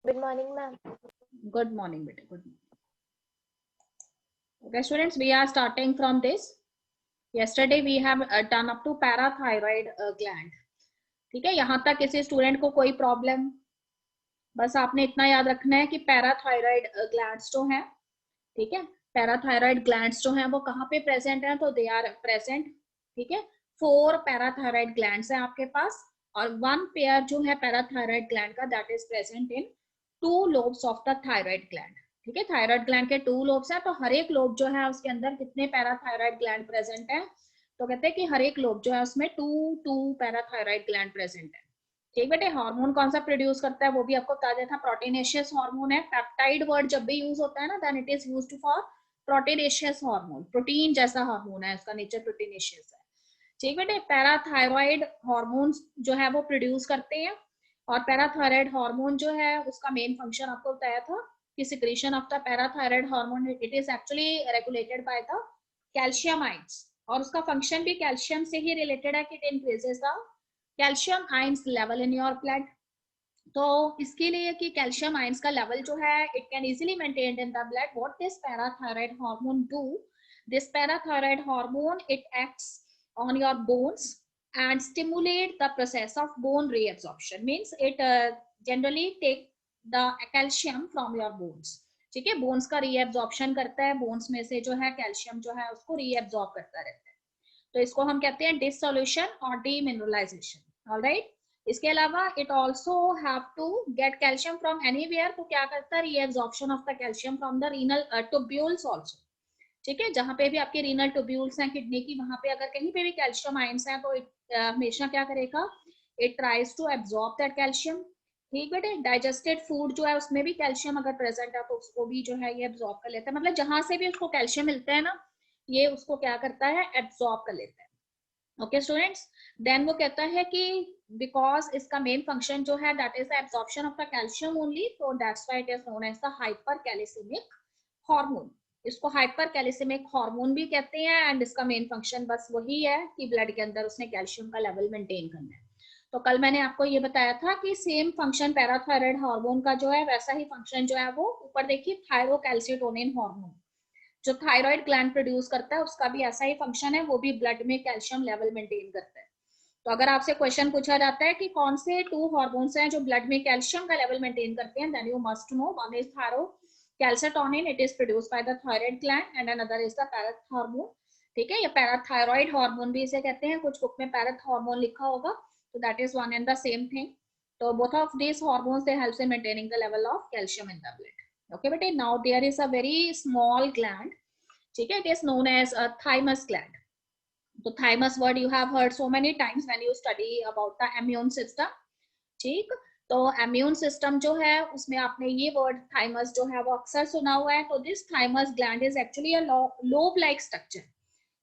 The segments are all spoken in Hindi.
Good morning, ma'am. Good morning, beta. Good morning. Okay, students, we are starting from this. Yesterday we have done up to parathyroid gland. ठीक है, यहाँ तक किसी स्टूडेंट को कोई प्रॉब्लम? बस आपने इतना याद रखना है कि पैराथायराइड ग्लैंड्स जो हैं, ठीक है, पैराथायराइड ग्लैंड्स जो हैं वो कहाँ पे प्रेजेंट हैं? तो दे आर प्रेजेंट, ठीक है, 4 पैराथायराइड ग्लैंड्स हैं आपके पास, और 1 पेयर जो है पैराथायराइड ग्लैंड का, that is present in 2 lobes of the thyroid gland. ठीक है, थायराइड ग्लैंड के 2 लोब्स हैं, तो हर एक लोब जो है उसके अंदर कितने पैराथायराइड ग्लैंड प्रेजेंट है? तो कहते हैं कि हर एक लोब जो है उसमें 2 पैराथायराइड ग्लैंड प्रेजेंट है। ठीक बेटे, हार्मोन कौन सा प्रोड्यूस करता है वो भी आपको बता दिया था, प्रोटीनेशियस हार्मोन है। पेप्टाइड वर्ड जब भी यूज होता है ना, then it is used for proteinaceous hormone, protein जैसा हार्मोन है, इसका नेचर प्रोटीनेशियस है। ठीक बेटे, पैराथायरॉइड हार्मोन्स जो है वो प्रोड्यूस करते हैं, और पैराथायरॉइड हार्मोन जो है उसका मेन फंक्शन आपको बताया था कि secretion of the parathyroid hormone, it is actually regulated by the calcium ions, और उसका फंक्शन भी कैल्शियम से ही रिलेटेड है कि it increases the calcium ions level in your blood. तो इसके लिए कि कैल्शियम आयंस का लेवल जो है it can easily maintained in the blood, what this parathyroid hormone do? This parathyroid hormone it acts on your bones and stimulate the process of bone reabsorption, means it generally take the calcium from your bones. ठीक है, बोन्स का रीएब्जॉर्प्शन करता है, बोन्स में से जो है कैल्शियम जो है उसको रीएब्जॉर्ब करता रहता है, तो इसको हम कहते हैं डिसोल्यूशन और डीमिनरलाइजेशन। ऑलराइट, इसके अलावा it also have to get calcium from anywhere, तो क्या करता है? Reabsorption of the calcium from the renal tubules also. ठीक है, जहां पे भी आपके रीनल ट्यूब्यूल्स हैं किडनी की, वहां पे अगर कहीं पे भी कैल्शियम आयंस हैं तो हमेशा क्या करेगा? It tries to absorb that calcium. ठीक बेटे, डाइजेस्टेड फूड जो है उसमें भी कैल्शियम अगर प्रेजेंट है तो उसको भी जो है ये एब्जॉर्ब कर लेता है, मतलब जहां से भी उसको कैल्शियम मिलता है ना, ये उसको क्या करता है? एब्जॉर्ब कर लेता है। ओके स्टूडेंट्स, देन वो कहता है कि बिकॉज इसका मेन फंक्शन जो है that is the absorption of the calcium only, तो that's why it is known as the hypercalcemic hormone. इसको हाइपरकैल्सिमिक हार्मोन भी कहते हैं, एंड इसका मेन फंक्शन बस वही है कि ब्लड के अंदर उसने कैल्शियम का लेवल मेंटेन करना है। तो कल मैंने आपको ये बताया था कि सेम फंक्शन पैराथायराइड हार्मोन का जो है वैसा ही फंक्शन जो है वो ऊपर देखिए थायरोकैल्सिटोनिन हार्मोन जो थायराइड ग्लैंड प्रोड्यूस करता है उसका भी ऐसा ही फंक्शन है, वो भी ब्लड में कैल्शियम लेवल मेंटेन करता है। तो अगर आपसे क्वेश्चन पूछा जाता है कि कौन से 2 हार्मोन्स हैं जो ब्लड में कैल्शियम का लेवल मेंटेन करते हैं, then you must know one is thyrocalcitonin, it is produced by the thyroid gland, and another is the parathormone. ठीक है, ये पैराथायरॉइड हार्मोन भी इसे कहते हैं, कुछ बुक में पैराथार्मोन लिखा होगा, तो that is one and the same thing. तो both of these hormones they helps in maintaining the level of calcium in the blood. Okay bete, now there is a very small gland, ठीक है, it is known as a thymus gland. तो thymus word you have heard so many times when you study about the immune system. ठीक, तो immune system जो है उसमें आपने ये word thymus जो है वो अक्सर सुना हुआ है। तो this thymus gland is actually a lobe like structure,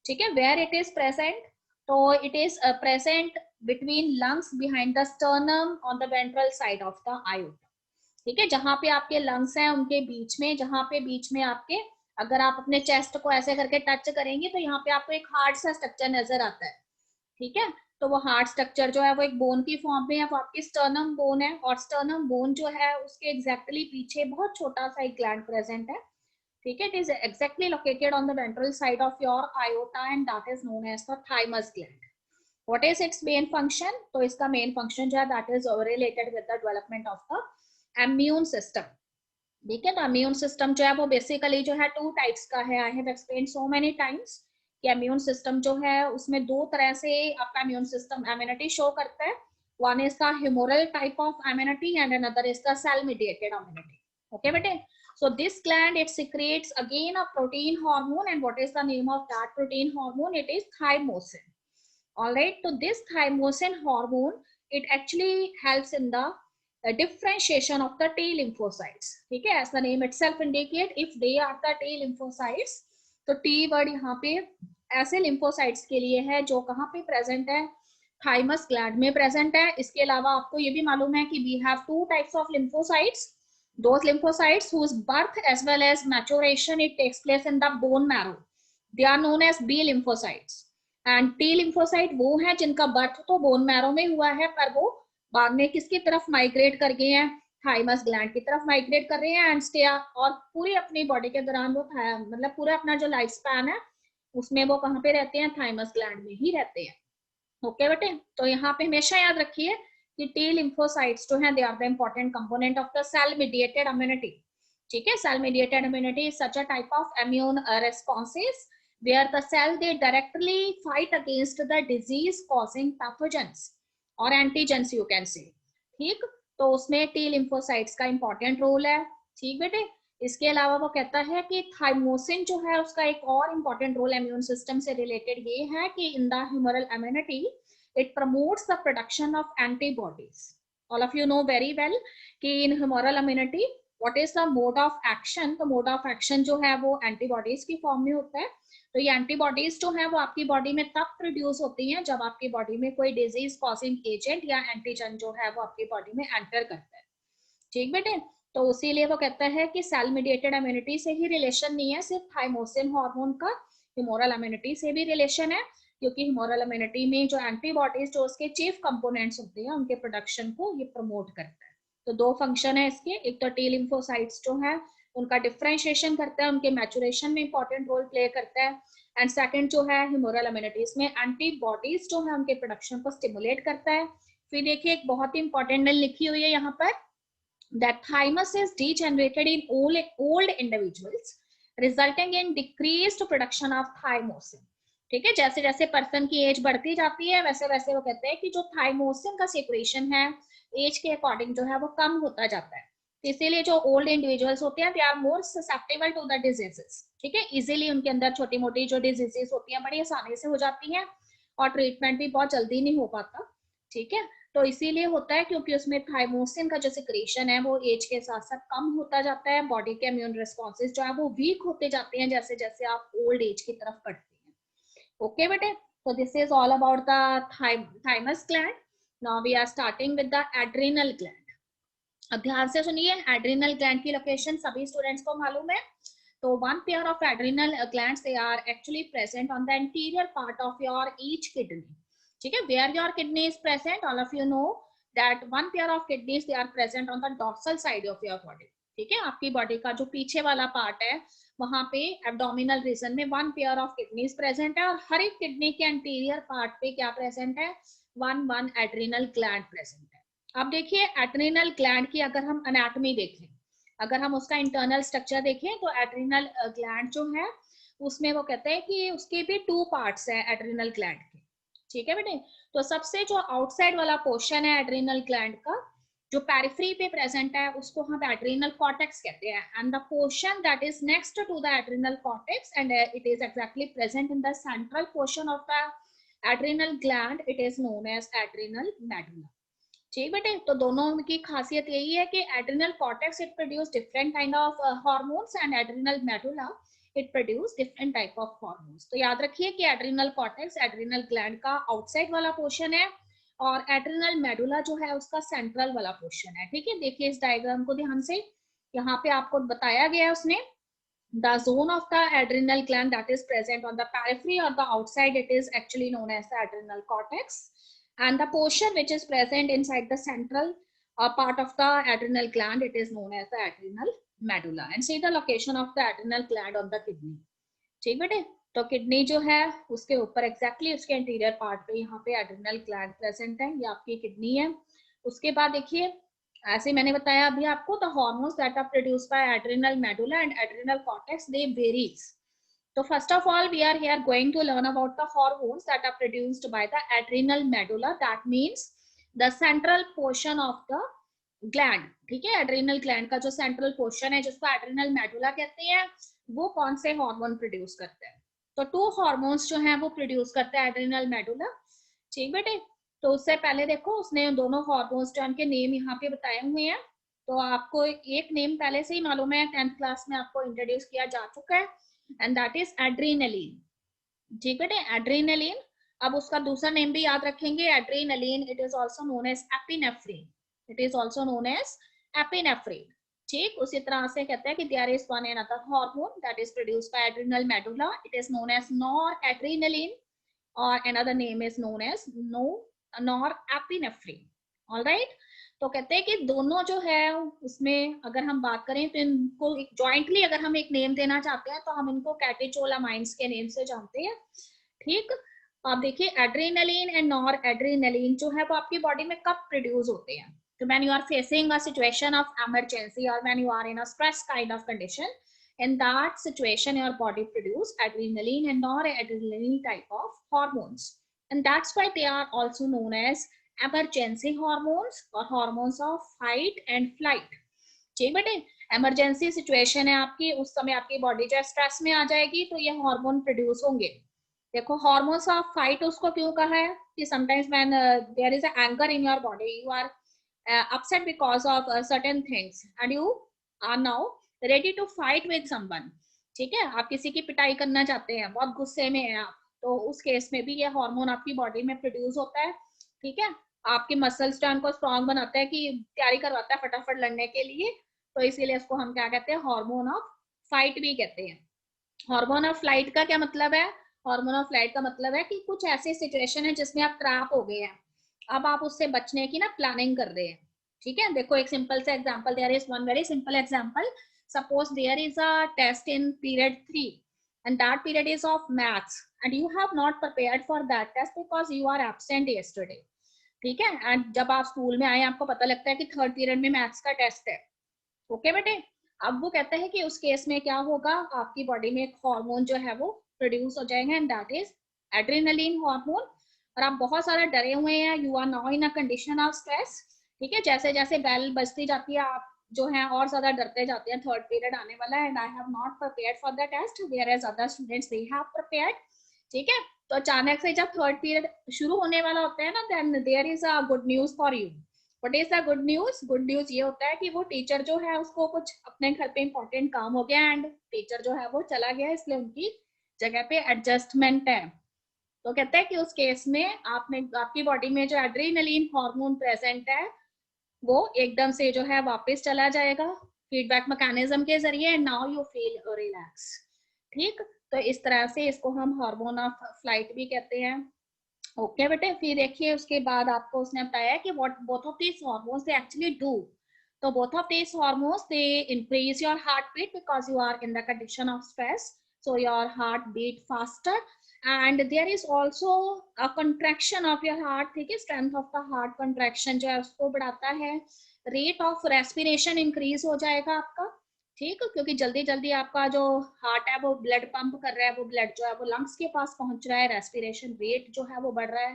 ठीक है, where it is present, तो it is present between lungs behind the sternum on the ventral side of the aorta। ठीक है, जहां पे आपके लंग्स हैं उनके बीच में, जहां पे बीच में आपके, अगर आप अपने चेस्ट को ऐसे करके टच करेंगे तो यहाँ पे आपको एक हार्ड सा स्ट्रक्चर नजर आता है। ठीक है, तो वो हार्ड स्ट्रक्चर जो है वो एक बोन की फॉर्म में है, वो आपकी स्टर्नम बोन है, और स्टर्नम बोन जो है उसके एग्जैक्टली पीछे बहुत छोटा सा एक ग्लैंड प्रेजेंट है। ठीक है, it is exactly located on the ventral side of your aorta, and that is known as the thymus gland. What is its main function? तो इसका मेन फंक्शन जो है that is related with the development of the immune system. ठीक है, तो इम्यून सिस्टम जो है वो बेसिकली जो है 2 टाइप्स का है। I have explain so many times कि इम्यून सिस्टम जो है उसमें 2 तरह से आपका इम्यून सिस्टम इम्यूनिटी शो करता है। One is the humoral type of immunity and another is the cell mediated immunity. Okay बेटे, so this gland it secretes again a protein hormone, and what is the name of that protein hormone? It is thymosin. All right, so this thymosin hormone it actually helps in the differentiation of the T lymphocytes. ठीक है, as the name itself indicate, if they are the T lymphocytes, तो T वर्ड यहाँ पे ऐसे lymphocytes के लिए है जो कहाँ पे प्रेजेंट है? थाइमस ग्लैंड में प्रेजेंट है। इसके अलावा आपको ये भी मालूम है कि we have 2 types of lymphocytes. Those lymphocytes whose birth as well as maturation it takes place in the bone marrow, they are known as B lymphocytes. And T lymphocyte वो है जिनका बर्थ तो बोन मैरो में हुआ है, पर वो बाद में किसकी तरफ माइग्रेट कर गए हैं? थाइमस ग्लैंड की तरफ माइग्रेट कर रहे हैं एंड स्टे, और पूरी अपनी बॉडी के दौरान वो मतलब पूरा अपना जो लाइफ स्पैन है उसमें वो कहाँ पे रहते हैं, थाइमस ग्लैंड में ही रहते हैं। ओके बेटे, तो यहाँ पे हमेशा याद रखिए कि टी लिम्फोसाइट्स जो है they are the important component of the cell mediated immunity. ठीक है, cell mediated immunity is such a type of immune responses where the cell they directly fight against the disease causing pathogens or antigens you can say। ठीक, तो उसमें टी लिम्फोसाइट्स का इंपॉर्टेंट रोल है। ठीक बेटे, इसके अलावा वो कहता है कि थाइमोसिन जो है उसका एक और इम्पॉर्टेंट रोल इम्यून सिस्टम से रिलेटेड ये है कि in the humoral immunity it promotes the production of antibodies. All of you know very well कि in humoral immunity what is the mode of action, तो मोड ऑफ एक्शन जो है वो एंटीबॉडीज की फॉर्म में होता है। तो ये एंटीबॉडीज जो है वो आपकी बॉडी में तब प्रोड्यूस होती हैं जब आपकी बॉडी में कोई डिजीज कॉजिंग एजेंट या एंटीजन जो है वो आपकी बॉडी में एंटर करता है। ठीक बेटे, तो इसीलिए वो कहता है कि सेल मीडिएटेड इम्यूनिटी से ही रिलेशन नहीं है सिर्फ थाइमोसिन हार्मोन का, ह्यूमरल इम्यूनिटी से भी रिलेशन है, क्योंकि ह्यूमरल इम्यूनिटी में जो एंटीबॉडीज जो उसके चीफ कंपोनेंट्स होते हैं उनके प्रोडक्शन को ये प्रमोट करता है। तो दो फंक्शन है इसके, एक तो टी लिम्फोसाइट्स जो है उनका डिफरेंशिएशन करता है, उनके मैचुरेशन में इंपॉर्टेंट रोल प्ले करता है, एंड सेकंड जो है ह्यूमरल इम्यूनिटी में एंटीबॉडीज जो है उनके प्रोडक्शन को स्टिमुलेट करता है। फिर देखिए एक बहुत ही इंपॉर्टेंट लिखी हुई है यहाँ पर, that thymus is degenerated in old individuals resulting in decreased production of thymosin। ठीक है, जैसे जैसे पर्सन की एज बढ़ती जाती है वैसे वैसे वो कहते हैं कि जो थाइमोसिन का सेक्रेशन है एज के अकॉर्डिंग जो है वो कम होता जाता है। तो इसीलिए जो ओल्ड इंडिविजुअल्स होते हैं they are more susceptible to the diseases. ठीक है, इजीली उनके अंदर छोटी मोटी जो डिजीजेस होती हैं बड़ी आसानी से हो जाती हैं और ट्रीटमेंट भी बहुत जल्दी नहीं हो पाता। ठीक है, तो इसीलिए होता है क्योंकि उसमें थाइमोसिन का जो सिक्रेशन है वो एज के साथ साथ कम होता जाता है, बॉडी के इम्यून रिस्पॉन्सेज जो है वो वीक होते जाते हैं जैसे जैसे आप ओल्ड एज की तरफ बढ़ते हैं। ओके बेटे, so this is all about the thymus gland। now we are starting with the adrenal gland। अब ध्यान से सुनिए, एड्रिनल ग्लैंड की लोकेशन सभी स्टूडेंट्स को मालूम है। तो one pair of adrenal glands they are actually present on the interior part of your each kidney. ठीक है, where your kidney is present, all of you know that one pair of kidneys they are present on the dorsal side of your body. ठीक है, आपकी बॉडी का जो पीछे वाला पार्ट है वहां पे एब्डोमिनल रीजन में one pair of kidneys present है, और हर एक किडनी के एंटीरियर पार्ट पे क्या प्रेजेंट है, one one adrenal gland present है। अब देखिए एड्रिनल ग्लैंड की अगर हम एनाटॉमी देखें, अगर हम उसका इंटरनल स्ट्रक्चर देखें तो एड्रिनल ग्लैंड जो है उसमें वो कहते हैं कि उसके भी टू पार्ट्स हैं एड्रिनल ग्लैंड के। ठीक है बेटे, तो सबसे जो आउटसाइड वाला पोर्शन है एड्रिनल ग्लैंड का जो पेरिफेरी पे प्रेजेंट है उसको हम एड्रिनल कॉर्टेक्स कहते हैं, and the portion that is next to the adrenal cortex and it is exactly present in the central portion of the adrenal gland, it is known as adrenal medulla. ठीक बेटे, तो दोनों की खासियत यही है कि adrenal cortex it produce different kind of hormones and adrenal medulla it produce different type of hormones. तो याद रखिए कि एड्रिनल कॉर्टेक्स एड्रिनल ग्लैंड का आउटसाइड वाला पोर्शन है और एड्रिनल मेडुला जो है उसका सेंट्रल वाला पोर्शन है। ठीक है, देखिए इस डायग्राम को ध्यान से, यहाँ पे आपको बताया गया है उसने the zone of the adrenal gland that is present on the periphery or the outside, it is actually known as the adrenal cortex, and the portion which is present inside the central part of the adrenal gland, it is known as the adrenal medulla। and see the location of the adrenal gland on the kidney। ठीक बेटे, तो किडनी जो है उसके ऊपर एग्जैक्टली उसके इंटीरियर पार्ट पे यहाँ पे एड्रिनल ग्लैंड प्रेजेंट है, ये आपकी किडनी है। उसके बाद देखिए ऐसे मैंने बताया अभी आपको the hormones that are produced by adrenal medulla and adrenal cortex they varies। तो first of all we are here going to learn about the hormones that are produced by the adrenal medulla, that means the central portion of the gland। ठीक है, एड्रिनल ग्लैंड का जो सेंट्रल पोर्शन है जिसको एड्रिनल मेडुला कहते हैं वो कौन से हार्मोन प्रोड्यूस करता है, तो टू हार्मोन्स जो हैं वो प्रोड्यूस करता है एड्रिनल मेडुला। ठीक बेटे, तो उससे पहले देखो उसने दोनों हार्मोन्स जो उनके नेम यहाँ पे बताए हुए हैं, तो आपको एक नेम पहले से ही मालूम है, 10th क्लास में आपको इंट्रोड्यूस किया जा चुका है, एंड दैट इज एड्रेनलिन। ठीक बेटे, एड्रेनलिन। अब उसका दूसरा नेम भी याद रखेंगे, adrenaline it is also known as epinephrine, it is also known as epinephrine. ठीक, उसी तरह से कहते हैं कि there is one another hormone that is produced by adrenal medulla, it is known as noradrenaline, or another name is known as norepinephrine। all right, तो कहते हैं कि दोनों जो है उसमें अगर हम बात करें तो इनको जॉइंटली अगर हम एक नेम देना चाहते हैं तो हम इनको कैटेचोलामाइंस के नेम से जानते हैं। ठीक, आप देखिए एड्रेनलिन एंड नॉर एड्रेनलिन जो है वो आपकी बॉडी में कब प्रोड्यूस होते हैं? तो when you are facing a situation of emergency और when you are in a stress kind of condition, in that situation your body produce adrenaline and noradrenaline type of hormones, and that's why they are also known as emergency hormones or hormones of fight and flight। ठीक बेटे, इमरजेंसी सिचुएशन है आपकी, उस समय आपकी बॉडी जो स्ट्रेस में आ जाएगी तो ये हार्मोन प्रोड्यूस होंगे। देखो हार्मोन्स ऑफ फाइट उसको क्यों कहा है कि sometimes when there is a anger in your body, you are upset because of certain things and you are now ready to fight with someone। ठीक है, आप किसी की पिटाई करना चाहते हैं, बहुत गुस्से में हैं आप, तो उस केस में भी ये हार्मोन आपकी बॉडी में प्रोड्यूस होता है। ठीक है, आपके मसल्स टर्न को स्ट्रांग बनाता है कि तैयारी करवाता है फटाफट लड़ने के लिए, तो इसीलिए इसको हम क्या कहते हैं, हार्मोन ऑफ फाइट भी कहते हैं। हार्मोन ऑफ फ्लाइट का क्या मतलब है? हार्मोन ऑफ फ्लाइट का मतलब है कि कुछ ऐसी सिचुएशन है जिसमें आप ट्रैप हो गए हैं, अब आप उससे बचने की ना प्लानिंग कर रहे हैं। ठीक है, देखो एक सिंपल सा example, there is one very simple example. Suppose there is a test in period 3 and that period is of maths and you have not prepared for that test because you are absent yesterday। ठीक है, एंड जब आप स्कूल में आए आपको पता लगता है कि थर्ड पीरियड में मैथ्स का टेस्ट है। ओके बेटे, अब वो कहते हैं कि उस केस में क्या होगा, आपकी बॉडी में एक हार्मोन जो है वो प्रोड्यूस हो जाएगा and that is adrenaline hormone. और आप बहुत सारा डरे हुए हैं, you are now in a condition of stress. ठीक है, जैसे जैसे बेल बजती जाती है आप जो है और ज्यादा डरते जाते हैं, थर्ड पीरियड आने वाला है and I have not prepared for the test whereas other students they have prepared. ठीक है, तो अचानक से जब थर्ड पीरियड शुरू होने वाला होता है ना, then there is a good news for you. What is the good news? Good news ये होता है कि वो टीचर जो है उसको कुछ अपने घर पे इंपॉर्टेंट काम हो गया एंड टीचर जो है वो चला गया, इसलिए उनकी जगह पे एडजस्टमेंट है। तो कहते हैं कि उस केस में आपने आपकी बॉडी में जो एड्रेनलिन हार्मोन प्रेजेंट है वो एकदम से जो है वापस चला जाएगा फीडबैक मैकेनिज्म के जरिए and now you feel relax. ठीक, तो इस तरह से इसको हम हार्मोन ऑफ फ्लाइट भी कहते हैं। ओके बेटे, फिर देखिए उसके बाद आपको उसने बताया कि what both of these hormones they actually do. तो both of these hormones they increase your heart beat because you are in the condition of stress, so your heart beat faster and there is also a contraction of your heart। ठीक है, strength of the heart contraction जो है उसको बढ़ाता है, rate of respiration increase हो जाएगा आपका। ठीक, क्योंकि जल्दी जल्दी आपका जो हार्ट है वो ब्लड पंप कर रहा है, वो ब्लड जो है वो लंग्स के पास पहुंच रहा है, रेस्पिरेशन रेट जो है वो बढ़ रहा है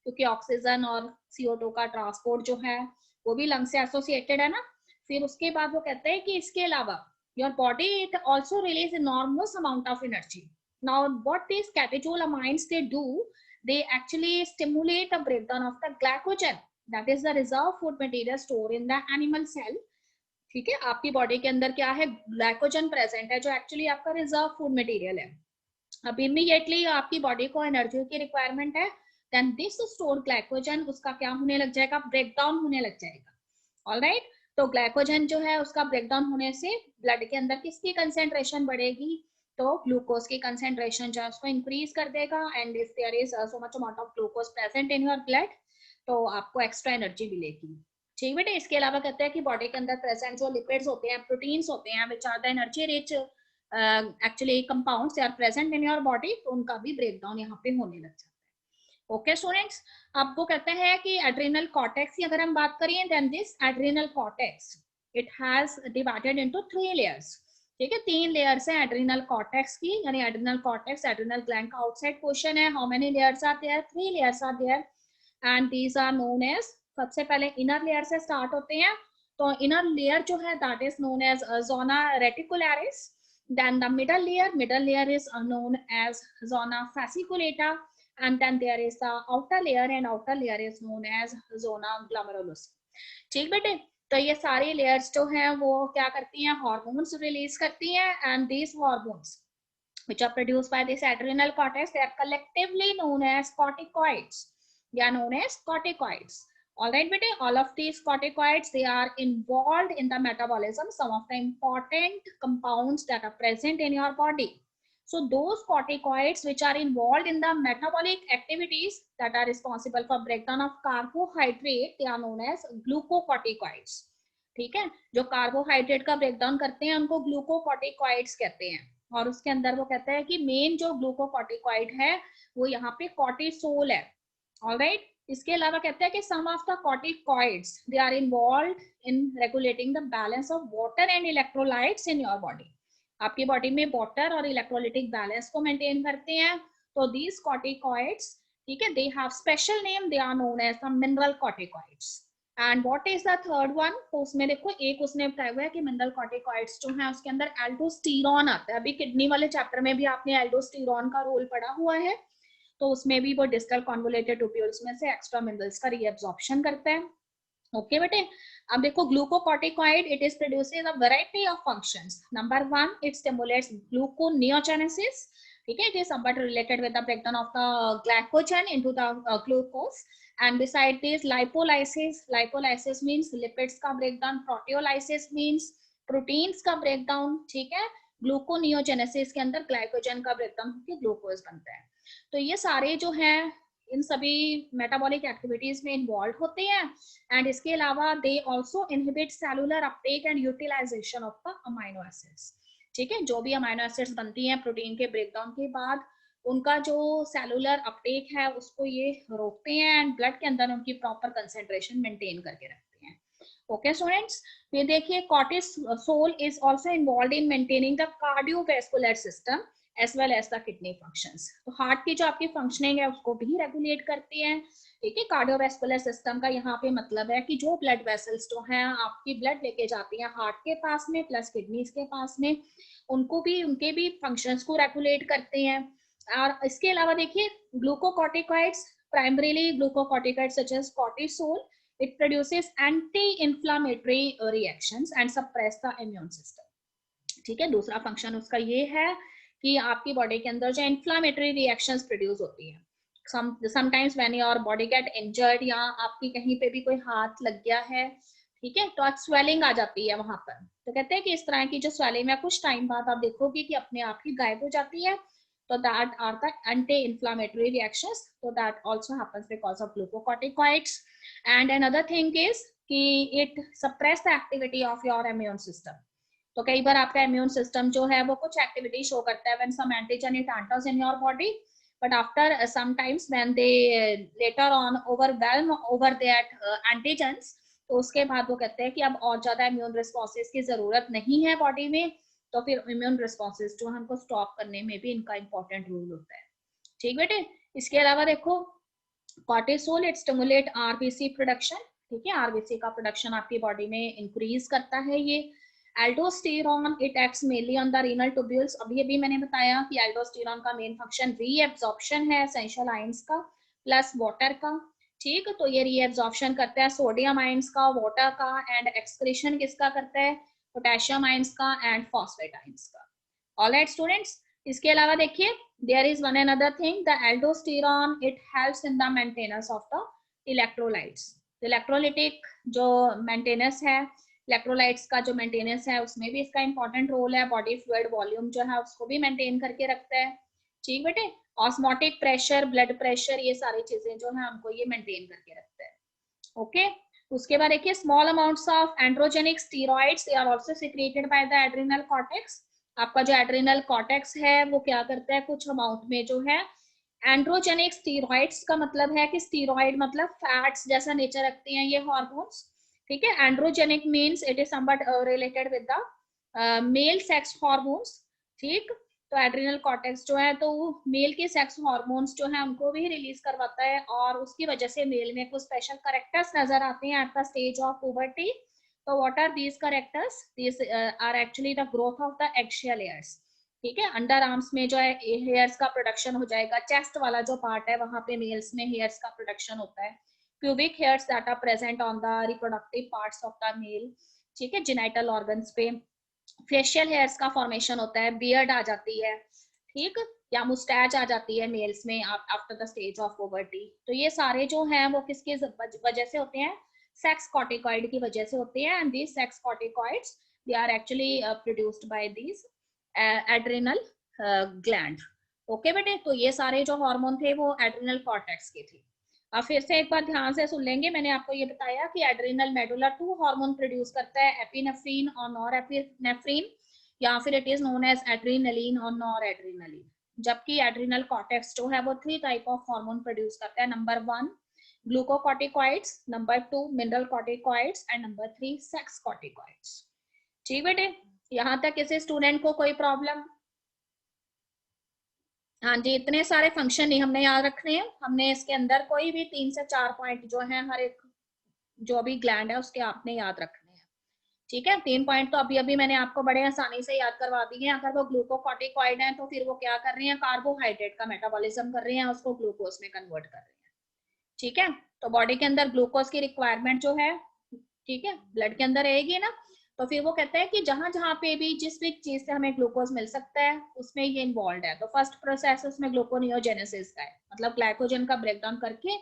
क्योंकि ऑक्सीजन और CO2 का ट्रांसपोर्ट जो है वो भी लंग्स से एसोसिएटेड है ना। फिर उसके बाद वो कहते हैं कि इसके अलावा your body it also release enormous amount of energy। now what these catecholamines they do, they actually stimulate the breakdown of the glycogen, that is the reserve food material stored in the animal cell। ठीक है, आपकी बॉडी के अंदर क्या है, ग्लाइकोजन प्रेजेंट है जो एक्चुअली आपका रिजर्व फूड मटेरियल है। अब इमीडिएटली आपकी बॉडी को एनर्जी की रिक्वायरमेंट है, देन दिस स्टोर ग्लाइकोजन उसका क्या होने लग जाएगा, ब्रेकडाउन होने लग जाएगा। ऑलराइट, तो ग्लाइकोजन जो है उसका ब्रेकडाउन होने से ब्लड के अंदर किसकी कंसेंट्रेशन बढ़ेगी, तो ग्लूकोज की कंसेंट्रेशन जो है उसको इंक्रीज कर देगा and if there is so much amount of glucose present in your blood तो आपको एक्स्ट्रा एनर्जी मिलेगी। ठीक बेटे, इसके अलावा कहते हैं कि बॉडी के अंदर प्रेजेंट जो लिपिड्स होते हैं, प्रोटीन्स होते हैं, which are the energy rich actually compounds they are present in your body, तो उनका भी ब्रेकडाउन यहाँ पे होने लग जाता है। ओके स्टूडेंट्स, अब वो कहते हैं कि एड्रिनल कॉर्टेक्स की अगर हम बात करें, then this adrenal cortex it has divided into 3 layers. ठीक है, 3 लेयर्स है एड्रिनल कॉर्टेक्स की, यानी एड्रिनल कॉर्टेक्स एड्रिनल ग्लैंड का आउटसाइड पोर्शन है। How many layers are there? 3 layers are there and these are known as, सबसे पहले इनर लेयर से स्टार्ट होते हैं, तो इनर लेयर जो है that is known as zona reticularis. Then the middle layer is known as zona fasciculata and then there is the outer layer and outer layer is known as zona glomerulosa। ठीक बेटे, तो ये सारी लेयर्स जो हैं वो क्या करती हैं, हार्मोन्स रिलीज करती हैं and these hormones which are produced by this adrenal cortex they are collectively known as corticoids। they are known as corticoids। all right bete, all of these corticoids they are involved in the metabolism some of the important compounds that are present in your body। So those corticoids which are involved in the metabolic activities that are responsible for breakdown of carbohydrate, they are known as glucocorticoids. ठीक है, जो कार्बोहाइड्रेट का ब्रेकडाउन करते हैं उनको ग्लूकोकॉर्टिकॉइड्स कहते हैं। और उसके अंदर वो कहता है कि मेन जो ग्लूकोकॉर्टिकॉइड है वो यहाँ पे कॉर्टिसोल है। ऑलराइट, इसके अलावा कहते हैं कि some of the corticoids they are involved in regulating the balance of water and electrolytes in your body. आपकी बॉडी में वाटर और इलेक्ट्रोलाइटिक बैलेंस को मेंटेन करते हैं। तो दीज कॉर्टिकॉइड्स, ठीक है, they have special name, they are known as the mineral corticoids. And what is the third one? तो उसमें देखो एक उसने बताया हुआ है कि मिनरल कॉर्टिकॉइड्स जो है उसके अंदर एल्डोस्टेरॉन आता है। अभी किडनी वाले चैप्टर में भी आपने एल्डोस्टेरॉन का रोल पढ़ा हुआ है, तो उसमें भी वो डिस्टल कॉन्वोलेटेड ट्यूब्यूल्स में से एक्स्ट्रा मिनरल्स का रीअब्जॉर्प्शन करता है। ओके बेटे, अब देखो glucocorticoid, it is produces a variety of functions. Number 1, it stimulates gluconeogenesis, ठीक है, it is somewhat related with the breakdown of the glycogen into the glucose. And beside this lipolysis, lipolysis means lipids का ब्रेकडाउन, प्रोटियोलाइसिस मींस प्रोटीन्स का ब्रेकडाउन, ठीक है, ग्लूकोनियोजेनेसिस के अंदर ग्लाइकोजन का ब्रेकडाउन होकर ग्लूकोज बनता है। तो ये सारे जो हैं इन सभी मेटाबॉलिक एक्टिविटीज में इन्वॉल्व होते हैं। एंड इसके अलावा they also inhibit cellular uptake and utilization of the amino acids, ठीक है, जो भी अमाइनो एसिड्स बनती हैं प्रोटीन के ब्रेकडाउन के बाद, उनका जो सेलुलर अपटेक है उसको ये रोकते हैं एंड ब्लड के अंदर उनकी प्रॉपर कंसेंट्रेशन मेंटेन करके रखते हैं। ओके स्टूडेंट्स, फिर देखिए cortisol is also involve in maintaining the cardiovascular system as well as the kidney functions. तो हार्ट की जो आपकी फंक्शनिंग है उसको भी रेगुलेट करती है, ठीक है। कार्डियोवैस्कुलर सिस्टम का यहाँ पे मतलब है कि जो ब्लड वेसल्स जो हैं आपकी ब्लड लेके जाती हैं हार्ट के पास में प्लस किडनीज के पास में, उनको भी उनके भी फंक्शंस को रेगुलेट करते हैं। और इसके अलावा देखिए glucocorticoids, primarily glucocorticoids such as cortisol, it produces anti-inflammatory reactions and suppress the immune system, ठीक है। दूसरा फंक्शन उसका ये है कि आपकी बॉडी के अंदर जो इन्फ्लामेटरी रिएक्शंस प्रोड्यूस होती हैं, sometimes when your body get injured या आपकी कहीं पे भी कोई हाथ लग गया है, ठीक है, तो आज स्वेलिंग आ जाती है वहां पर। तो कहते हैं कि इस तरह की जो स्वेलिंग है कुछ टाइम बाद आप देखोगे कि अपने आप ही गायब हो जाती है। तो that are the anti-inflammatory reactions, so that also happens because of glucocorticoids. And another thing is कि it suppress the activity of your immune system. तो कई बार आपका इम्यून सिस्टम जो है वो कुछ एक्टिविटी शो करता है when some antigen it enters in your body, but after sometimes when they later on overwhelm over that antigens, तो उसके बाद वो कहते हैं कि अब और ज्यादा इम्यून रिस्पॉन्सेज की जरूरत नहीं है बॉडी में, तो फिर इम्यून रिस्पॉन्सेज जो हमको स्टॉप करने में भी इनका इंपॉर्टेंट रोल होता है, ठीक बेटे। इसके अलावा देखो cortisol it stimulate RBC production, ठीक है, आरबीसी का प्रोडक्शन आपकी बॉडी में इंक्रीज करता है ये। Aldosterone it acts mainly on the renal tubules, अभी मैंने बताया कि एल्डोस्टेरॉन का मेन फंक्शन रीएब्जॉर्प्शन है एसेंशियल आयंस का प्लस वाटर का, ठीक, तो ये रीएब्जॉर्प्शन करता है सोडियम आयंस का, वाटर का, एंड एक्सक्रीशन किसका करता है, पोटेशियम आयंस का एंड फॉस्फेट आयंस का। ऑलराइट स्टूडेंट्स, इसके अलावा देखिए there is one another thing, the aldosterone it helps in the maintenance of the electrolytes. Electrolytic जो मेंटेनेंस है, इलेक्ट्रोलाइट्स का जो मेंटेनेंस है उसमें भी इसका इंपॉर्टेंट रोल है। बॉडी फ्लूइड वॉल्यूम जो है उसको भी मेंटेन करके रखता है, ठीक बेटे। ऑस्मोटिक प्रेशर, ब्लड प्रेशर, ये सारी चीजें जो है हमको ये मेंटेन करके रखता है, ओके। उसके बाद देखिए small amounts of androgenic steroids they are also secreted by the adrenal cortex. आपका जो एड्रिनल कॉर्टेक्स है वो क्या करता है, कुछ अमाउंट में जो है एंड्रोजेनिक स्टेरॉइड्स का मतलब है कि स्टेरॉइड मतलब फैट्स जैसा नेचर रखते हैं ये हार्मोन्स, ठीक है। Androgenic means it is somewhat related with the male sex hormones, ठीक। तो एड्रिनल कॉर्टेक्स जो है तो मेल के सेक्स हार्मोन्स जो है उनको भी रिलीज करवाता है और उसकी वजह से मेल में कुछ स्पेशल कैरेक्टर्स नजर आते हैं at the stage of puberty. So what are these characters? These are actually the growth of the eggshell hairs, ठीक है। अंडर आर्म्स में जो है हेयर्स का प्रोडक्शन हो जाएगा, चेस्ट वाला जो पार्ट है वहां पे मेल्स में हेयर्स का प्रोडक्शन होता है, pubic hairs that are present on the reproductive parts of the male, ठीक है, जेनिटल ऑर्गन्स पे। फेशियल हेयर्स का फॉर्मेशन होता है, बियर्ड आ जाती है, ठीक, या मुस्टैच आ जाती है मेल्स में after the stage of puberty. तो ये सारे जो हैं वो किसके वजह से होते हैं, सेक्स कॉर्टिकॉइड की वजह से होते हैं। And these sex corticoids they are actually produced by these adrenal gland. Okay बेटे, तो ये सारे जो हार्मोन थे वो एड्रिनल कॉर्टेक्स के थे। अब फिर से एक बार ध्यान से सुन लेंगे, मैंने आपको ये बताया कि एड्रिनल मेडुला 2 हार्मोन प्रोड्यूस करता है, एपिनेफ्रीन और नॉरएपिनेफ्रीन, या फिर it is known as adrenaline और नॉरएड्रिनलिन। जबकि एड्रिनल कॉर्टेक्स जो है वो 3 टाइप ऑफ हार्मोन प्रोड्यूस करता है। Number 1 glucocorticoids, number 2 mineral corticoids and number 3 sex corticoids. ठीक बेटे, यहाँ तक किसी स्टूडेंट को कोई प्रॉब्लम? हाँ जी, इतने सारे फंक्शन नहीं हमने याद रखने हैं, हमने इसके अंदर कोई भी 3 से 4 पॉइंट जो है हर एक जो भी ग्लैंड है उसके आपने याद रखने हैं। ठीक है, 3 पॉइंट तो अभी अभी मैंने आपको बड़े आसानी से याद करवा दिए हैं। अगर वो ग्लूकोकॉर्टिकॉइड है तो फिर वो क्या कर रहे हैं, कार्बोहाइड्रेट का मेटाबॉलिज्म कर रहे हैं, उसको ग्लूकोज में कन्वर्ट कर रहे हैं। ठीक है, तो बॉडी के अंदर ग्लूकोज की रिक्वायरमेंट जो है, ठीक है, ब्लड के अंदर रहेगी ना, तो फिर वो कहता है कि जहां जहां पे भी जिस भी चीज से हमें ग्लूकोज मिल सकता है उसमें ये इन्वॉल्व है। तो फर्स्ट प्रोसेस उसमें ग्लूकोनियोजेनेसिस का है, मतलब ग्लाइकोजन का ब्रेकडाउन करके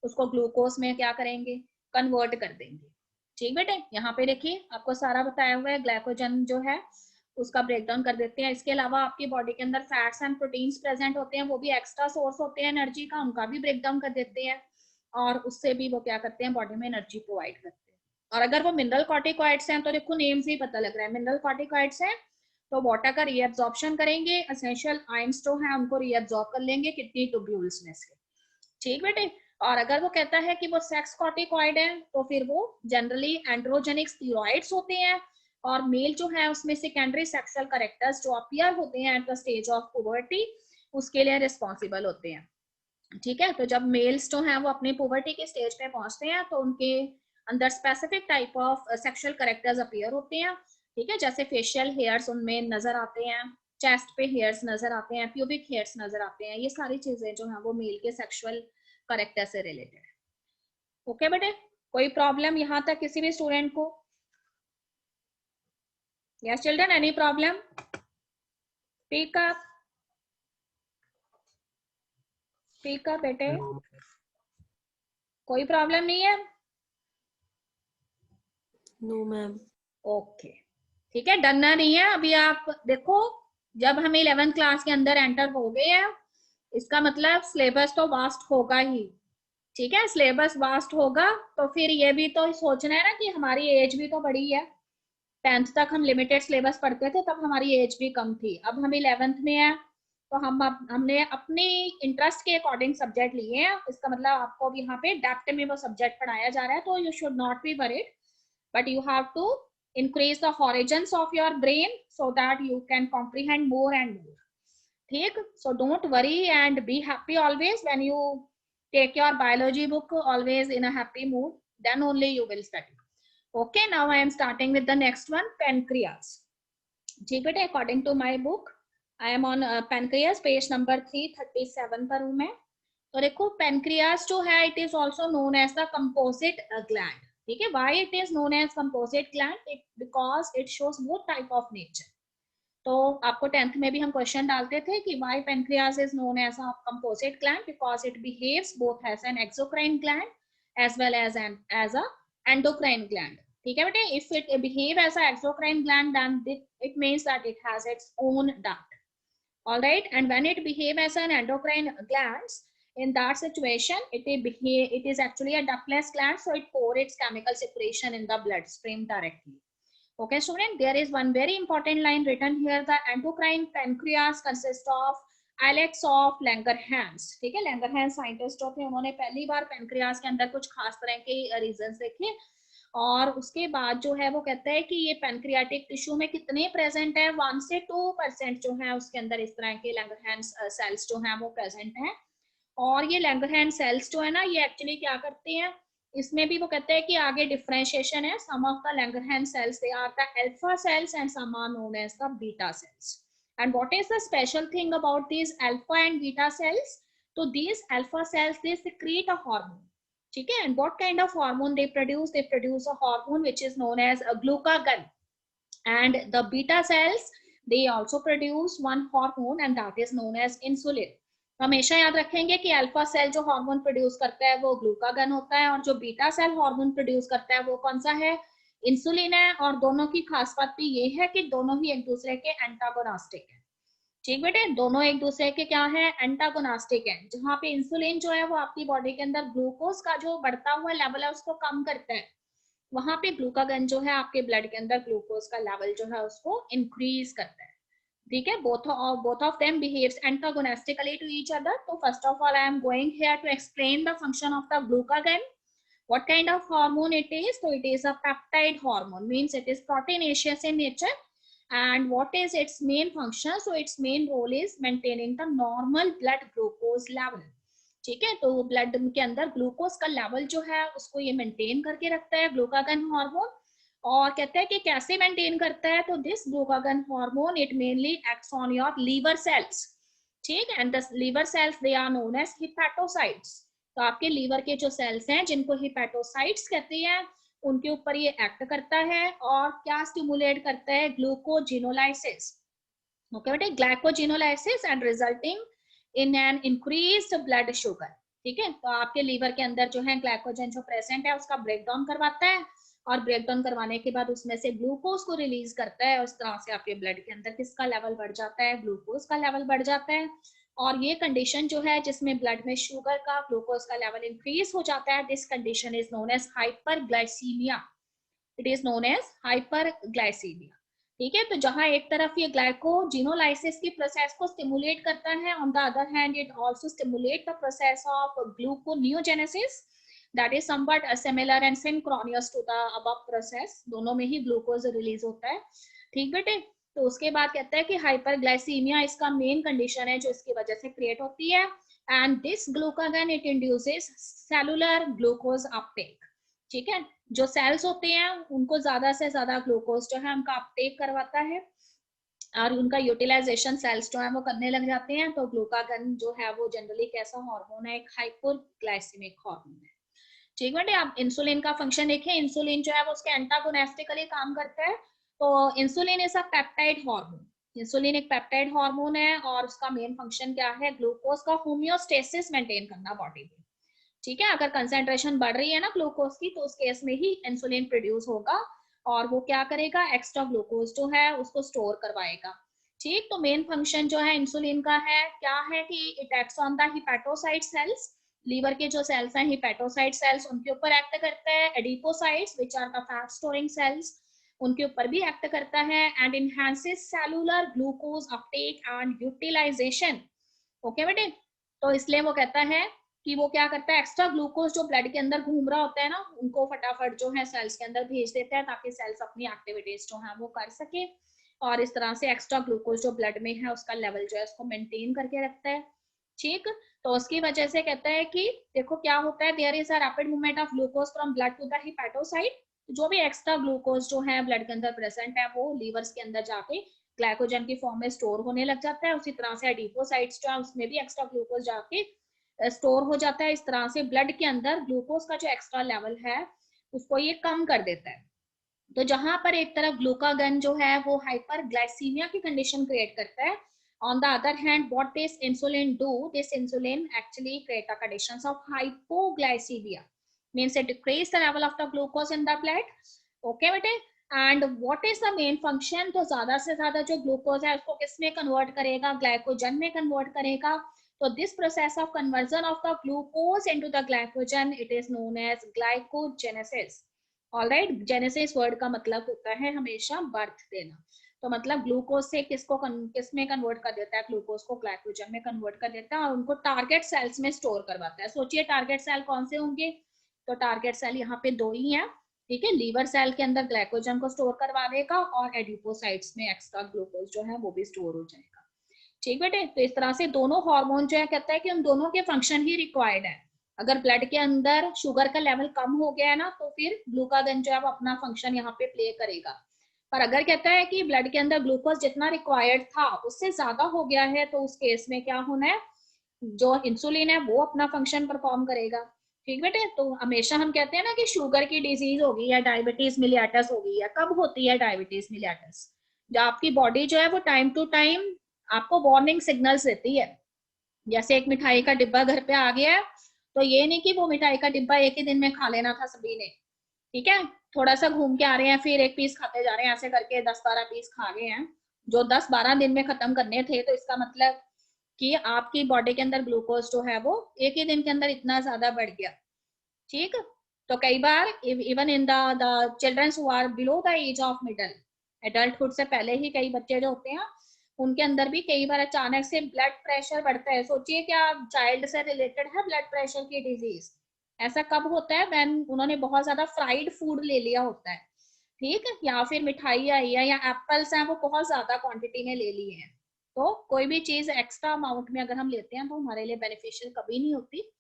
उसको ग्लूकोज में क्या करेंगे, कन्वर्ट कर देंगे। ठीक बेटे, यहाँ पे देखिए आपको सारा बताया हुआ है, ग्लाइकोजन जो है उसका ब्रेकडाउन कर देते हैं। इसके अलावा आपकी बॉडी के अंदर फैट्स एंड प्रोटीन्स प्रेजेंट होते हैं, वो भी एक्स्ट्रा सोर्स होते हैं एनर्जी का, उनका भी ब्रेकडाउन कर देते हैं और उससे भी वो क्या करते हैं, बॉडी में एनर्जी प्रोवाइड करते हैं। और अगर वो मिनरल कॉर्टिकॉइड्स हैं तो देखो नेम से ही पता लग रहा है, मिनरल कॉर्टिकॉइड्स हैं तो वाटर का रीएब्जॉर्प्शन करेंगे, एसेंशियल आयंस जो है उनको रीएब्जॉर्ब कर लेंगे किडनी ट्यूब्यूल्स में से। ठीक बेटे, और अगर वो कहता है कि वो सेक्स कॉर्टिकॉइड है तो फिर वो जनरली एंड्रोजेनिक स्टेरॉइड्स होते हैं, और मेल जो है उसमें सेकेंडरी सेक्सुअल कैरेक्टर्स जो अपीयर होते हैं at the stage of puberty उसके लिए रिस्पॉन्सिबल होते हैं। ठीक है, तो जब मेल्स जो हैं वो अपने पुबर्टी के स्टेज पे पहुंचते हैं तो उनके अंदर specific type of sexual characters appear होते हैं। ठीक है, जैसे फेशियल हेयर्स उनमें नजर आते हैं, चेस्ट पे हेयर्स नजर आते हैं, प्यूबिक हेयर्स नजर आते हैं, ये सारी चीजें जो है वो मेल के सेक्सुअल कैरेक्टर से रिलेटेड है। ओके बेटे, कोई प्रॉब्लम यहाँ तक किसी भी स्टूडेंट को? Yes children, any problem? Speak up, speak up बेटे, कोई प्रॉब्लम नहीं है? No ma'am. ओके, ठीक है, डरना नहीं है। अभी आप देखो, जब हम 11th क्लास के अंदर एंटर हो गए हैं इसका मतलब सिलेबस तो वास्ट होगा ही। ठीक है, सिलेबस वास्ट होगा तो फिर ये भी तो सोचना है ना कि हमारी एज भी तो बड़ी है। 10th तक हम लिमिटेड सिलेबस पढ़ते थे तब हमारी एज भी कम थी, अब हम 11th में है तो हमने अपनी इंटरेस्ट के अकॉर्डिंग सब्जेक्ट लिए हैं। इसका मतलब आपको अब यहाँ पे डेप्थ में वो सब्जेक्ट पढ़ाया जा रहा है, तो you should not be worried, but you have to increase the horizons of your brain so that you can comprehend more and more. ठीक, so don't worry and be happy always when you take your biology book, always in a happy mood, then only you will study. Okay, now I am starting with the next one, pancreas. ठीक बेटे, according to my book I am on pancreas, page number 337 पर हूँ मैं। तो देखो पेनक्रियास जो है it is also known as the composite gland. ठीक है, why it is known as composite gland, it because it shows both type of nature. तो आपको 10th में भी हम क्वेश्चन डालते थे कि why pancreas is known as a composite gland, because it behaves both as an exocrine gland as well as a endocrine gland. ठीक है बेटे, if it behave as a exocrine gland then it means that it has its own duct. All right, and when it behave as an endocrine gland, in that situation it is actually a ductless gland, so it pour its chemical secretion in the bloodstream directly. Okay student, there is one very important line written here, the endocrine pancreas consists of islets of Langerhans. ठीक है, Langerhans साइंटिस्ट जो थे उन्होंने पहली बार पेनक्रियास के अंदर कुछ खास तरह के रीजंस देखे, और उसके बाद जो है वो कहता है कि ये पेनक्रियाटिक टिश्यू में कितने प्रेजेंट है, 1 से 2% जो है उसके अंदर इस तरह के लैंगरहैंस सेल्स जो हैं वो प्रेजेंट हैं। और ये लैंगरहैंस सेल्स जो है ना ये एक्चुअली क्या करते हैं, इसमें भी वो कहते हैं कि आगे डिफरेंशिएशन है, some of the Langerhans cells they are the alpha cells and some are known as the beta cells. And what is the special thing about these alpha and beta cells, तो these alpha cells they secrete a hormone. ठीक है, and what kind of hormone they produce a hormone which is known as a glucagon, and the beta cells they also produce one hormone and that is known as insulin. तो हमेशा याद रखेंगे कि अल्फा सेल जो हार्मोन प्रोड्यूस करता है वो ग्लूकागन होता है, और जो बीटा सेल हार्मोन प्रोड्यूस करता है वो कौन सा है, इंसुलिन है। और दोनों की खास बात भी ये है कि दोनों ही एक दूसरे के एंटागोनिस्टिक है। ठीक बेटे, दोनों एक दूसरे के क्या है, एंटागोनास्टिक है। जहाँ पे इंसुलिन जो है वो आपकी बॉडी के अंदर ग्लूकोज का जो बढ़ता हुआ लेवल है उसको कम करता है, वहां पे ग्लूकागन जो है आपके ब्लड के अंदर ग्लूकोज का लेवल जो है उसको इंक्रीज करता है। ठीक है, both of them behaves antagonistically to each other. So first of all, I am going here to explain the function of the glucagon. What kind of hormone it is? So it is a peptide hormone, means it is proteinaceous in nature. And what is its main function? So its main role is maintaining the normal blood glucose level. ठीक है, तो ब्लड के अंदर ग्लूकोज का लेवल जो है उसको ये मेंटेन करके रखता है ग्लूकागन हार्मोन। और कहता है कि कैसे मेंटेन करता है, तो this glucagon hormone it mainly acts on your liver cells. ठीक, and the liver cells they are known as hepatocytes. तो आपके लीवर के जो सेल्स हैं जिनको हिपैटोसाइट्स कहते हैं, उनके ऊपर ये एक्ट करता है और क्या स्टिमुलेट करता है, ग्लूकोजिनोलाइसिस। ओके बेटे, glycogenolysis and resulting in an increased blood sugar. ठीक है, तो आपके लीवर के अंदर जो है ग्लाइकोजन जो प्रेजेंट है उसका ब्रेक डाउन करवाता है, और ब्रेक डाउन करवाने के बाद उसमें से ग्लूकोज को रिलीज करता है। उस तरह से आपके ब्लड के अंदर किसका लेवल बढ़ जाता है, ग्लूकोज का लेवल बढ़ जाता है। और ये कंडीशन जो है जिसमें ब्लड में शुगर का, ग्लूकोज का लेवल इंक्रीज हो जाता है, this condition is known as hyperglycaemia. It is known as hyperglycaemia. ठीक है, तो जहां एक तरफ ये ग्लाइकोजिनोलाइसिस की प्रोसेस को स्टिमुलेट करता है, on the other hand it also stimulate the process of gluconeogenesis, that is somewhat similar and synchronous to the above process. दोनों में ही ग्लूकोज रिलीज होता है। ठीक बेटे, तो उसके बाद कहता है कि हाइपरग्लाइसीमिया इसका मेन कंडीशन है जो इसकी वजह से क्रिएट होती है, and this glucagon it induces cellular glucose Uptake. ठीक है, जो सेल्स होते हैं उनको ज्यादा से ज्यादा ग्लूकोज जो है उनका अपटेक करवाता है, और उनका यूटिलाइजेशन सेल्स जो है वो करने लग जाते हैं। तो ग्लूकागन जो है वो जनरली कैसा हार्मोन है, एक हाइपोग्लाइसेमिक हार्मोन है। ठीक बेटे, आप इंसुलिन का फंक्शन देखें, इंसुलिन जो है वो उसके एंटागोनिस्टिकली काम करता है। तो insulin is a peptide hormone. Insulin एक पेप्टाइड हार्मोन है और उसका मेन फंक्शन क्या है, ग्लूकोज का होम्योस्टेसिस मेंटेन करना बॉडी में। ठीक है, अगर कंसेंट्रेशन बढ़ रही है ना ग्लूकोज की, तो उस केस में ही इंसुलिन प्रोड्यूस होगा और वो क्या करेगा, एक्स्ट्रा ग्लूकोज जो है उसको स्टोर करवाएगा। ठीक, तो मेन फंक्शन जो है इंसुलिन का है क्या है कि it acts on the hepatocyte cells. Liver के जो सेल्स हैं हिपैटोसाइट सेल्स, उनके ऊपर एक्ट करता है। Adipocytes which are the fat storing cells, उनके ऊपर भी एक्ट करता है, and enhances cellular glucose uptake and utilisation. Okay बेटे, तो इसलिए वो कहता है कि वो क्या करता है, एक्स्ट्रा ग्लूकोज जो ब्लड के अंदर घूम रहा होता है ना, उनको फटाफट जो है सेल्स के अंदर भेज देता है ताकि सेल्स अपनी एक्टिविटीज जो है वो कर सके, और इस तरह से एक्स्ट्रा ग्लूकोज जो ब्लड में है उसका लेवल जो है उसको मेंटेन करके रखता है। ठीक, तो उसकी वजह से कहता है कि देखो क्या होता है, there is a rapid movement of glucose from blood to the hepatocyte. जो भी एक्स्ट्रा ग्लूकोज जो है ब्लड के अंदर प्रेजेंट है वो लीवर्स के अंदर जाके ग्लाइकोजन की फॉर्म में स्टोर होने लग जाता है। उसी तरह से एडिपोसाइट्स जो है उसमें भी एक्स्ट्रा ग्लूकोज जाके स्टोर हो जाता है। इस तरह से ब्लड के अंदर ग्लूकोज का जो एक्स्ट्रा लेवल है उसको ये कम कर देता है। तो जहां पर एक तरफ ग्लूकागन जो है वो हाइपरग्लाइसीमिया की कंडीशन क्रिएट करता है, on the other hand what this insulin do, this insulin actually create a conditions of hypoglycemia, means it decrease the level of the glucose in the blood. okay बेटे, and what is the main function, तो ज्यादा से ज्यादा जो ग्लूकोज है उसको किस में कन्वर्ट करेगा, ग्लाइकोजन में कन्वर्ट करेगा। तो this process of conversion of the glucose into the glycogen it is known as glycogenesis. Alright, genesis word का मतलब होता है हमेशा बर्थ देना। तो मतलब ग्लूकोज से किस में कन्वर्ट कर देता है, ग्लूकोज को ग्लाइकोजन में कन्वर्ट कर देता है और उनको टारगेट सेल्स में स्टोर करवाता है। सोचिए टारगेट सेल कौन से होंगे, तो टारगेट सेल यहाँ पे दो ही हैं। ठीक है, लीवर सेल के अंदर ग्लाइकोजन को स्टोर करवा देगा और एडिपोसाइट्स में एक्स्ट्रा ग्लूकोज जो है वो भी स्टोर हो जाएगा। ठीक बेटे, तो इस तरह से दोनों हार्मोन जो है कहता है कि उन दोनों के फंक्शन ही रिक्वायर्ड है। अगर ब्लड के अंदर शुगर का लेवल कम हो गया है ना, तो फिर ग्लूकागन जो है वो अपना फंक्शन यहाँ पे प्ले करेगा। पर अगर कहता है कि ब्लड के अंदर ग्लूकोज जितना रिक्वायर्ड था उससे ज्यादा हो गया है, तो उस केस में क्या होना है, जो इंसुलिन है वो अपना फंक्शन परफॉर्म करेगा। ठीक बेटे, तो हमेशा हम कहते हैं ना कि शुगर की डिजीज होगी या डायबिटीज मिलियाटस होगी, या कब होती है डायबिटीज मिलियाटस, जब आपकी बॉडी जो है वो टाइम टू टाइम आपको वार्निंग सिग्नल्स देती है। जैसे एक मिठाई का डिब्बा घर पे आ गया है, तो ये नहीं कि वो मिठाई का डिब्बा एक ही दिन में खा लेना था सभी ने। ठीक है, थोड़ा सा घूम के आ रहे हैं फिर एक पीस खाते जा रहे हैं, ऐसे करके 10-12 पीस खा गए हैं, जो 10-12 दिन में खत्म करने थे, तो इसका मतलब कि आपकी बॉडी के अंदर ग्लूकोज जो है वो एक ही दिन के अंदर इतना ज्यादा बढ़ गया। ठीक, तो कई बार even in the childrens who are below the age of middle, adulthood से पहले ही कई बच्चे जो होते हैं उनके अंदर भी कई बार अचानक से ब्लड प्रेशर बढ़ता है। सोचिए क्या चाइल्ड से रिलेटेड है ब्लड प्रेशर की डिजीज। ऐसा कब होता है? व्हेन उन्होंने बहुत ज्यादा फ्राइड फूड ले लिया होता है, ठीक है, या फिर मिठाई आई है या एप्पल्स हैं वो बहुत ज्यादा क्वांटिटी में ले लिए हैं। तो कोई भी चीज एक्स्ट्रा अमाउंट में अगर हम लेते हैं तो हमारे लिए बेनिफिशियल कभी नहीं होती।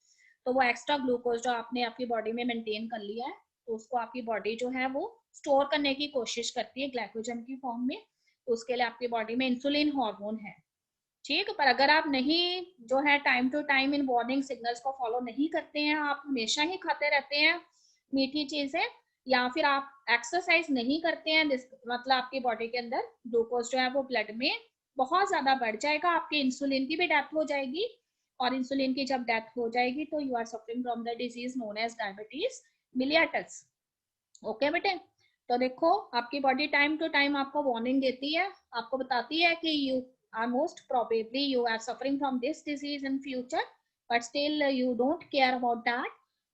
तो वो एक्स्ट्रा ग्लूकोज जो आपने आपकी बॉडी में मेंटेन कर लिया है, तो उसको आपकी बॉडी जो है वो स्टोर करने की कोशिश करती है ग्लाइकोजन की फॉर्म में। तो उसके लिए आपकी बॉडी में इंसुलिन हार्मोन है, ठीक। पर अगर आप नहीं जो है टाइम टू टाइम इन वार्निंग सिग्नल्स को फॉलो नहीं करते हैं, आप हमेशा ही खाते रहते हैं मीठी चीजें, या फिर आप एक्सरसाइज नहीं करते हैं, मतलब आपकी बॉडी के अंदर ग्लूकोज जो है वो ब्लड में बहुत ज्यादा बढ़ जाएगा, आपकी इंसुलिन की भी डेथ हो जाएगी। और इंसुलिन की जब डेथ हो जाएगी तो you are suffering from the disease known as diabetes mellitus. Okay बेटे, तो देखो आपकी बॉडी टाइम टू टाइम आपको वार्निंग देती है, आपको बताती है कि you are most probably you are suffering from this disease in future, but still you don't care about that.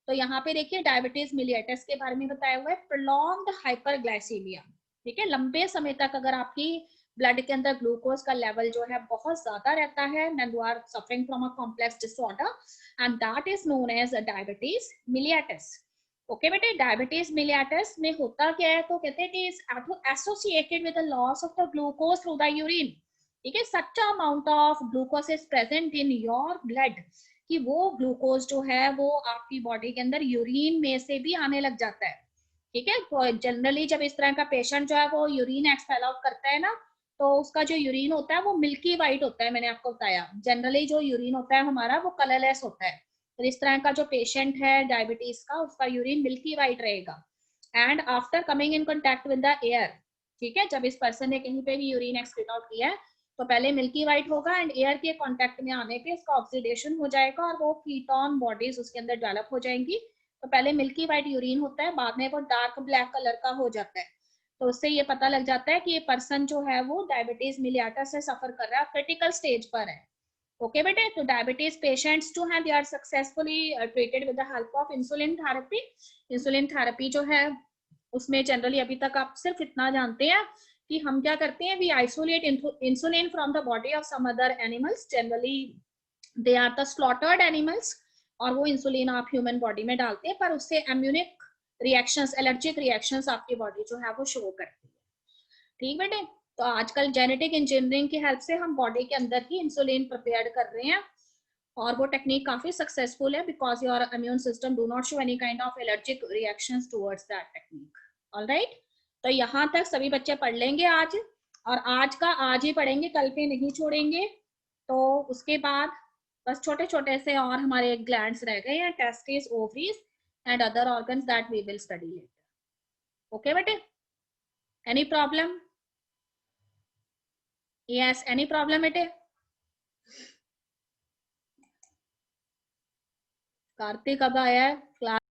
तो यहाँ पे देखिए डायबिटीज मिलियटस के बारे में बताया हुआ है, प्रोलॉन्ग्ड हाइपरग्लाइसीमिया, ठीक है, लंबे समय तक अगर आपकी ब्लड के अंदर ग्लूकोज का लेवल जो है बहुत ज्यादा रहता है, then you are suffering from a complex disorder and that is known as diabetes mellitus। Okay बेटे, डायबिटीज मिलियटस में होता क्या है? तो कहते हैं कि is associated with the loss of the glucose through the urine, ठीक है, such amount of glucose is present in your blood कि वो ग्लूकोज जो है वो आपकी बॉडी के अंदर यूरिन में से भी आने लग जाता है, ठीक है। तो जनरली जब इस तरह का पेशेंट जो है वो यूरिन एक्सपेल आउट करता है ना, तो उसका जो यूरिन होता है वो मिल्की वाइट होता है। मैंने आपको बताया जनरली जो यूरिन होता है हमारा वो कलरलेस होता है। तो इस तरह का जो पेशेंट है डायबिटीज का, उसका यूरिन मिल्की वाइट रहेगा। And after coming in contact with the air, ठीक है, जब इस पर्सन ने कहीं पे भी यूरिन एक्सक्रीट आउट किया है तो पहले मिल्की वाइट होगा एंड एयर के कॉन्टेक्ट में आने पे इसका ऑक्सीडेशन हो जाएगा और वो कीटोन बॉडीज उसके अंदर डेवलप हो जाएंगी। तो पहले मिल्की वाइट यूरिन होता है, बाद में वो डार्क ब्लैक कलर का हो जाता है। तो उससे ये पता लग जाता है कि ये पर्सन जो है वो डायबिटीज मिलियटस से सफर कर रहा है, क्रिटिकल स्टेज पर है। ओके बेटे, तो डायबिटीज पेशेंट्स जो हैं they are successfully treated with the help of insulin therapy. Insulin therapy जो है उसमें जनरली अभी तक आप सिर्फ इतना जानते हैं कि हम क्या करते हैं, we isolate insulin from the body of some other animals, generally they are the slaughtered animals, और वो इंसुलिन आप ह्यूमन बॉडी में डालते हैं, पर उससे इम्यूनिक रिएक्शंस, एलर्जिक रिएक्शंस आपकी बॉडी जो है वो शो करती है, ठीक बेटे। तो आजकल जेनेटिक इंजीनियरिंग की हेल्प से हम बॉडी के अंदर ही इंसुलिन प्रिपेयर कर रहे हैं और वो टेक्निक काफी सक्सेसफुल है because your immune system do not show any kind of allergic reactions towards that technique. Alright, तो यहाँ तक सभी बच्चे पढ़ लेंगे आज, और आज का आज ही पढ़ेंगे, कल पे नहीं छोड़ेंगे। तो उसके बाद बस छोटे छोटे से और हमारे ग्लैंड्स रह गए हैं, testis, ovaries and other organs that we will study later. Okay बेटे, any problem? Yes, any problem बेटे? कार्तिक कब आया है?